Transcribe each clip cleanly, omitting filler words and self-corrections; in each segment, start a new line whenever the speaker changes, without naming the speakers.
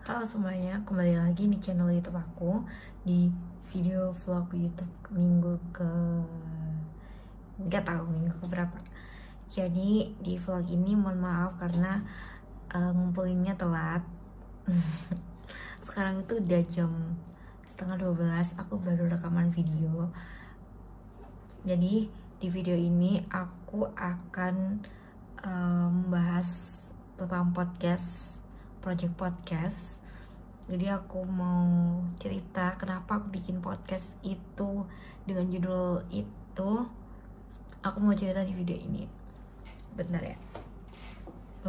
Halo semuanya, kembali lagi di channel YouTube aku di video vlog YouTube minggu ke nggak tahu minggu ke berapa. Jadi di vlog ini mohon maaf karena ngumpulinnya telat. Sekarang itu udah jam setengah 12, aku baru rekaman video. Jadi di video ini aku akan membahas tentang project podcast. Jadi aku mau cerita kenapa aku bikin podcast itu dengan judul itu. Aku mau cerita di video ini. Bentar ya.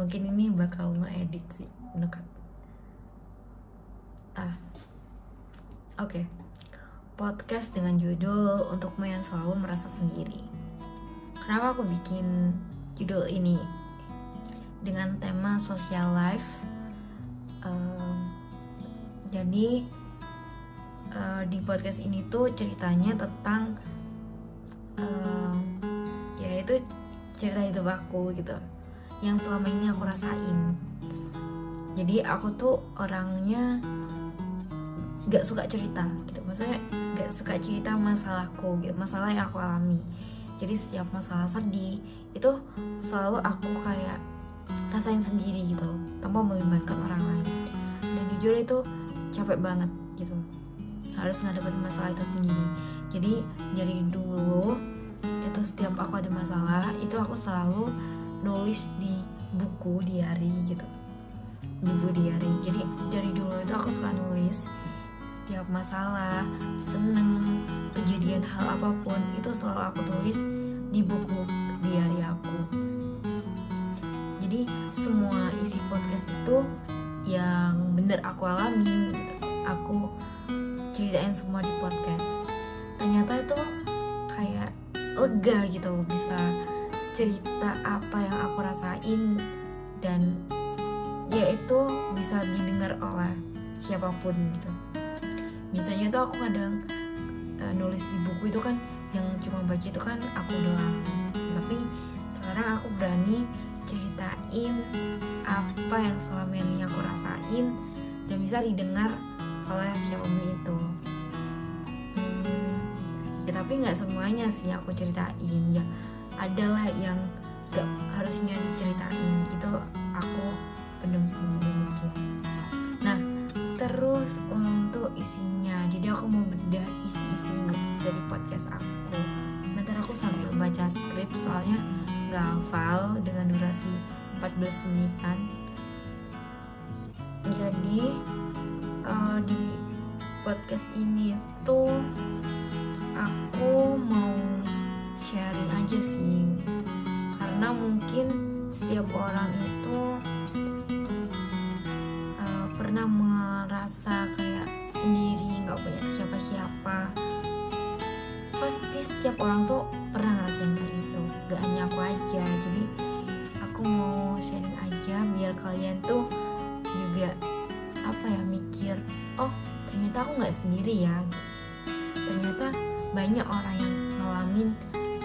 Mungkin ini bakal nge-edit sih, mendekat. Oke. Podcast dengan judul Untukmu yang Selalu Merasa Sendiri. Kenapa aku bikin judul ini dengan tema social life? Jadi di podcast ini tuh ceritanya tentang yaitu cerita hidup aku gitu, yang selama ini aku rasain. Jadi aku tuh orangnya gak suka cerita gitu, maksudnya gak suka cerita masalahku gitu, masalah yang aku alami. Jadi setiap masalah sedih itu selalu aku kayak rasain sendiri gitu loh, tanpa melibatkan orang lain. Dan jujur itu capek banget gitu, harus ngadepin masalah itu sendiri. Jadi dari dulu itu setiap aku ada masalah itu aku selalu nulis di buku diary gitu, di buku diary. Jadi dari dulu itu aku suka nulis setiap masalah, seneng, kejadian hal apapun itu selalu aku tulis di buku diary aku. Jadi semua isi podcast itu yang bener aku alami gitu, aku ceritain semua di podcast. Ternyata itu kayak lega gitu loh, bisa cerita apa yang aku rasain dan ya itu bisa didengar oleh siapapun gitu. Biasanya tuh aku kadang nulis di buku itu kan yang cuma baca itu kan aku doang, tapi sekarang aku berani ceritain apa yang selama ini aku rasain dan bisa didengar oleh siapapun itu. Ya tapi nggak semuanya sih aku ceritain, ya adalah yang gak harusnya diceritain, itu aku pendem sendiri gitu. Nah terus untuk isinya, jadi aku mau bedah isi dari podcast aku. Bentar aku sambil baca skrip soalnya nggak hafal dengan durasi 14 menitan. Jadi di podcast ini tuh aku mau sharing aja sih, karena mungkin setiap orang itu pernah merasa kayak sendiri, nggak punya siapa-siapa. Pasti setiap orang tuh pernah ngerasain kayak gitu, gak hanya aku aja. Jadi aku mau sharing aja biar kalian tuh juga mikir, oh ternyata aku nggak sendiri ya, ternyata banyak orang yang ngalamin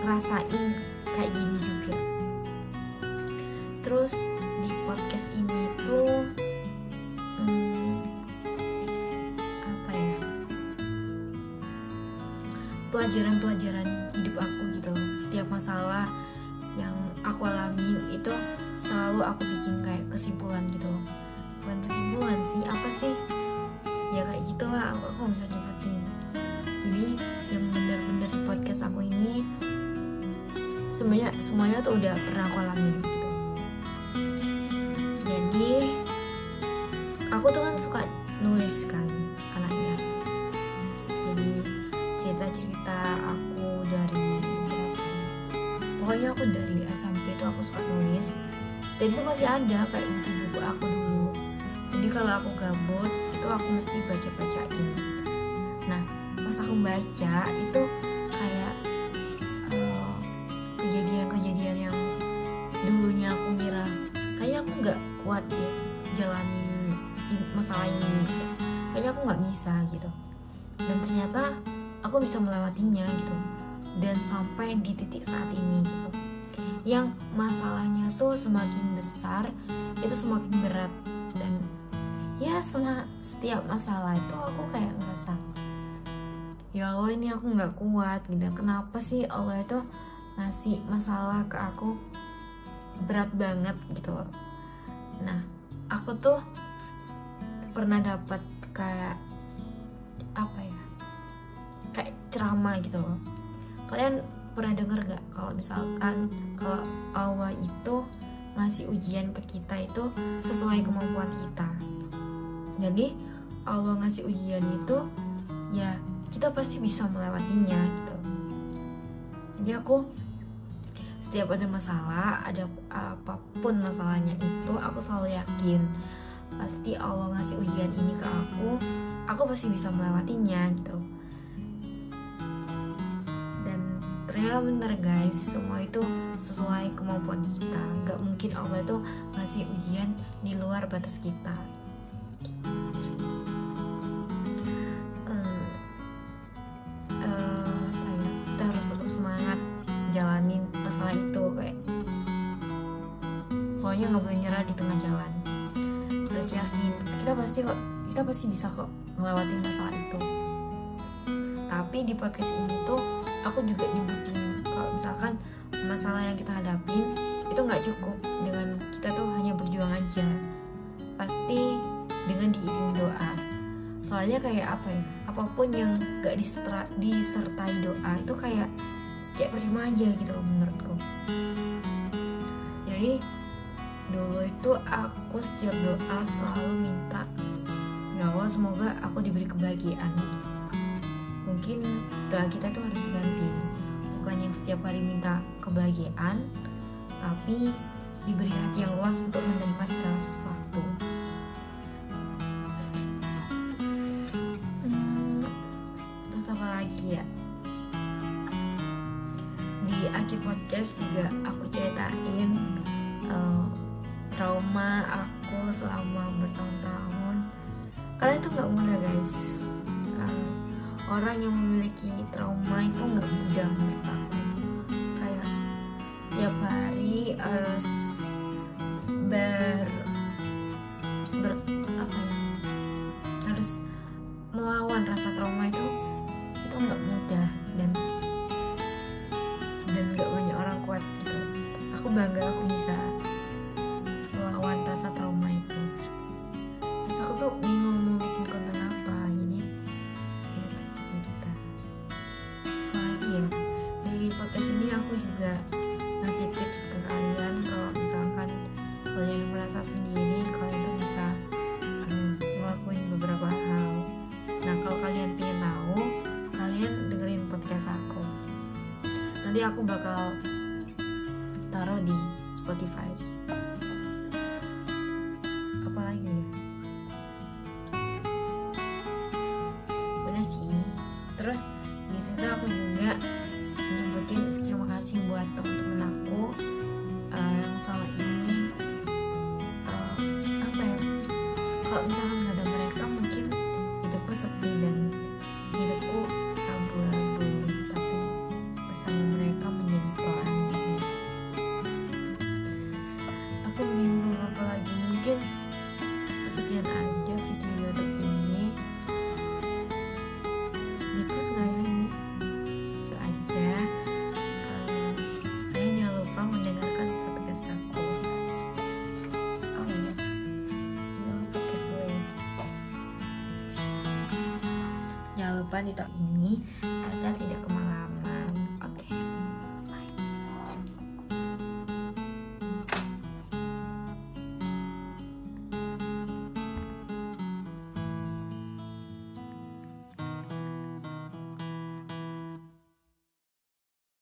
ngerasain kayak gini juga. Terus di podcast ini tuh pelajaran-pelajaran hidup aku gitu loh. Setiap masalah yang aku alamin itu selalu aku bikin kayak kesimpulan gitu loh. Bukan kesimpulan sih, apa sih, ya kayak gitulah, aku bisa nyebutin. Jadi yang bener-bener di podcast aku ini semuanya tuh udah pernah aku alamin gitu. Jadi aku tuh kan suka nulis kan anaknya. Jadi cerita-cerita aku dari pokoknya aku dari SMP tuh aku suka nulis, dan itu masih ada kayak buku-buku aku dulu. Jadi kalau aku gabut itu aku mesti baca-bacain. Nah pas aku baca itu kayak kejadian-kejadian yang dulunya aku ngira kayaknya aku nggak kuat ya jalanin masalah ini gitu. Kayaknya aku nggak bisa gitu, dan ternyata aku bisa melewatinya gitu, dan sampai di titik saat ini gitu, yang masalahnya tuh semakin besar itu semakin berat, dan ya setiap masalah itu aku kayak ngerasa, ya Allah ini aku nggak kuat gitu. Kenapa sih Allah itu ngasih masalah ke aku berat banget gitu loh. Nah aku tuh pernah dapat kayak apa ya, kayak ceramah gitu loh. Kalian pernah denger gak kalau misalkan kalau Allah itu ngasih ujian ke kita itu sesuai kemampuan kita. Jadi Allah ngasih ujian itu ya kita pasti bisa melewatinya gitu. Jadi aku setiap ada masalah, ada apapun masalahnya itu, aku selalu yakin pasti Allah ngasih ujian ini ke aku pasti bisa melewatinya gitu. Dan ternyata bener guys, semua itu sesuai kemampuan kita. Gak mungkin Allah itu ngasih ujian di luar batas kita. Kita harus tetap semangat jalanin masalah itu, kayak pokoknya nggak boleh nyerah di tengah jalan. Harus yakin kita pasti bisa kok ngelewatin masalah itu. Tapi di podcast ini tuh aku juga nyebutin kalau misalkan masalah yang kita hadapin itu nggak cukup dengan kita tuh hanya berjuang aja, pasti dengan diiringi doa. Soalnya kayak apa ya, apapun yang gak disertai doa itu kayak percuma aja gitu loh menurutku. Jadi dulu itu aku setiap doa selalu minta, ya Allah semoga aku diberi kebahagiaan. Mungkin doa kita tuh harus diganti, bukan yang setiap hari minta kebahagiaan, tapi diberi hati yang luas untuk menerima segala sesuatu. Terus apa lagi ya, di akhir podcast juga aku ceritain trauma aku selama bertahun-tahun. Karena itu gak mudah guys. Orang yang memiliki trauma itu gak mudah menurut aku. Kayak tiap hari harus harus melawan rasa trauma itu gak mudah, dan gak banyak orang kuat gitu. Aku bangga aku bisa melawan rasa trauma itu. Terus aku tuh bingung mau bikin konten apa, jadi ya itu cerita. Apalagi ya, dari podcast ini aku juga ngasih tips ke kalian kalau misalkan kalian merasa sendiri, kalian tuh bisa ngelakuin beberapa hal. Nah kalau kalian pengen tahu, kalian dengerin podcast aku. Nanti aku bakal taruh di Spotify. Apalagi ya, udah sih. Terus di situ aku juga nyebutin terima kasih buat teman-teman aku yang selama ini apa ya, kalau misalkan nggak ada mereka mungkin hidupku sepi dan hidupku abu-abu, tapi bersama mereka menjadi pelangi. Aku bingung apalagi, mungkin sekian aja video YouTube ini. Dipus nggak ya ini? Itu aja. Kalian jangan lupa mendengarkan podcast aku. Oh iya, ini podcast gue. Jangan lupa di tahun ini agar tidak